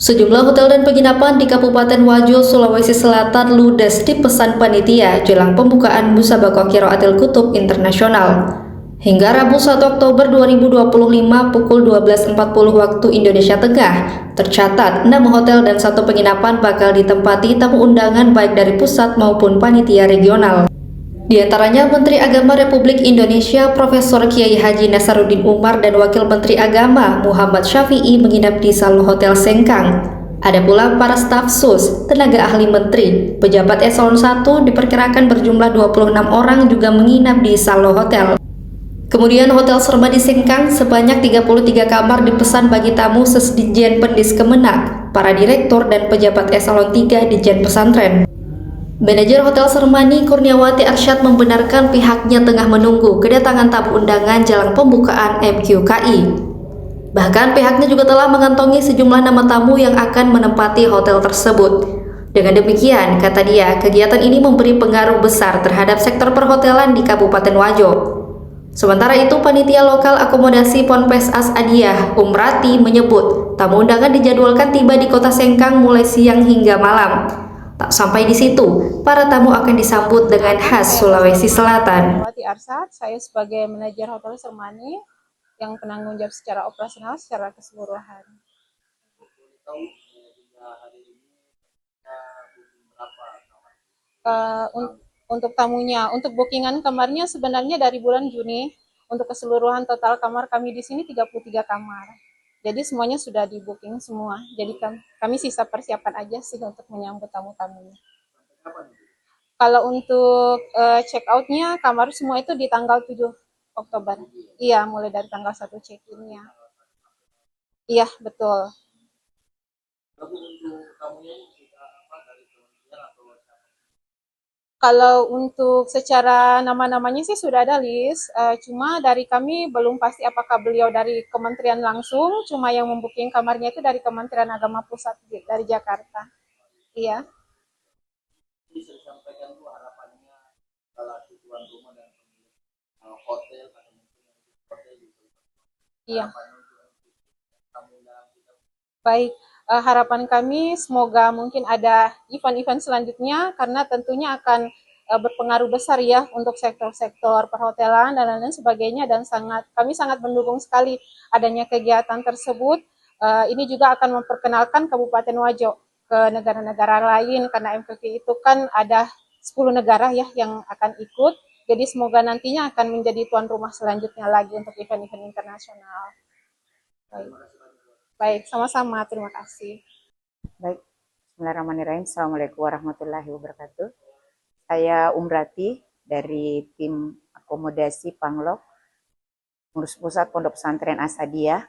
Sejumlah hotel dan penginapan di Kabupaten Wajo, Sulawesi Selatan ludes dipesan panitia jelang pembukaan Musabaqah Qiraatil Kutub Internasional. Hingga Rabu 1 Oktober 2025 pukul 12.40 waktu Indonesia Tengah, tercatat 6 hotel dan 1 penginapan bakal ditempati tamu undangan baik dari pusat maupun panitia regional. Di antaranya Menteri Agama Republik Indonesia Profesor Kiai Haji Nasaruddin Umar dan Wakil Menteri Agama Muhammad Syafi'i menginap di Salo Hotel Sengkang. Ada pula para staf SUS, tenaga ahli menteri, pejabat eselon 1 diperkirakan berjumlah 26 orang juga menginap di Salo Hotel. Kemudian Hotel Serma di Sengkang sebanyak 33 kamar dipesan bagi tamu Sesdijen Pendis Kemenak, para direktur dan pejabat eselon 3 Dijen Pesantren. Manajer Hotel Sermani Kurniawati Arsyad membenarkan pihaknya tengah menunggu kedatangan tamu undangan jelang pembukaan MQKI. Bahkan pihaknya juga telah mengantongi sejumlah nama tamu yang akan menempati hotel tersebut. Dengan demikian, kata dia, kegiatan ini memberi pengaruh besar terhadap sektor perhotelan di Kabupaten Wajo. Sementara itu, panitia lokal akomodasi Ponpes As Adiah, Umrati, menyebut tamu undangan dijadwalkan tiba di kota Sengkang mulai siang hingga malam. Tak sampai di situ, para tamu akan disambut dengan khas Sulawesi Selatan. Arsyad, saya sebagai manajer Hotel Sermani yang penanggung jawab secara operasional secara keseluruhan. Untuk tamunya, untuk bookingan kamarnya sebenarnya dari bulan Juni. Untuk keseluruhan total kamar kami di sini 33 kamar. Jadi semuanya sudah di booking semua. Jadi kami sisa persiapan aja sih untuk menyambut tamu-tamunya. Kalau untuk check out-nya kamar semua itu di tanggal 7 Oktober. Iya, mulai dari tanggal 1 check-in-nya. Iya, betul. Kalau untuk secara nama-namanya sih sudah ada list, cuma dari kami belum pasti apakah beliau dari kementerian langsung, cuma yang membooking kamarnya itu dari Kementerian Agama Pusat dari Jakarta. Iya. Bisa disampaikan tuh harapannya kalau tuan rumah dan hotel atau hotel gitu. Iya. Baik, harapan kami semoga mungkin ada event-event selanjutnya karena tentunya akan berpengaruh besar ya untuk sektor-sektor perhotelan dan lain-lain sebagainya, dan kami sangat mendukung sekali adanya kegiatan tersebut. Ini juga akan memperkenalkan Kabupaten Wajo ke negara-negara lain karena MQKI itu kan ada 10 negara ya yang akan ikut. Jadi semoga nantinya akan menjadi tuan rumah selanjutnya lagi untuk event-event internasional. Baik, sama-sama. Terima kasih. Baik, bismillahirrahmanirrahim. Assalamualaikum warahmatullahi wabarakatuh. Saya Umrati dari tim akomodasi Panglok, Pengurus Pusat Pondok Pesantren As Adiah.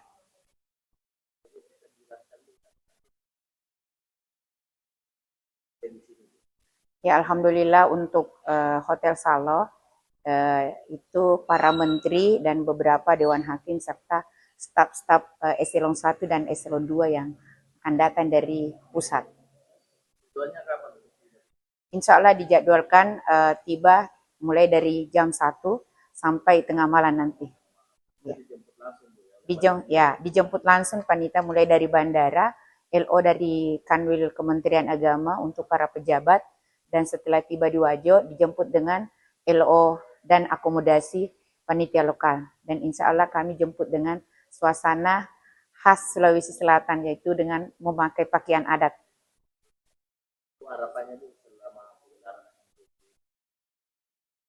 Ya, alhamdulillah untuk Hotel Salo itu para menteri dan beberapa dewan hakim serta staf-staf eselon 1 dan eselon 2 yang akan datang dari pusat. Insya Allah dijadwalkan tiba mulai dari jam 1 sampai tengah malam nanti. Ya. Dijemput langsung panitia mulai dari bandara, LO dari Kanwil Kementerian Agama untuk para pejabat, dan setelah tiba di Wajo dijemput dengan LO dan akomodasi panitia lokal. Dan insya Allah kami jemput dengan suasana khas Sulawesi Selatan, yaitu dengan memakai pakaian adat.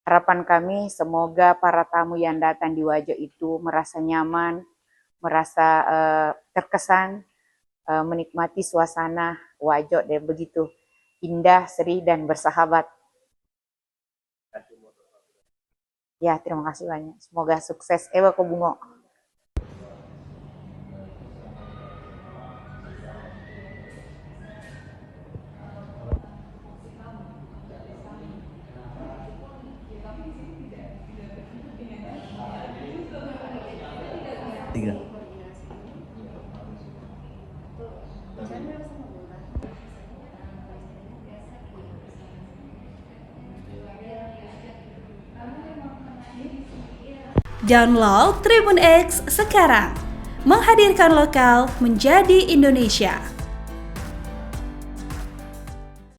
Harapan kami semoga para tamu yang datang di Wajo itu merasa nyaman, merasa terkesan, menikmati suasana Wajo dan begitu indah, seri, dan bersahabat. Ya, terima kasih banyak. Semoga sukses. Ewa Kobungo. Tiga. Download Tribun X sekarang, menghadirkan lokal menjadi Indonesia.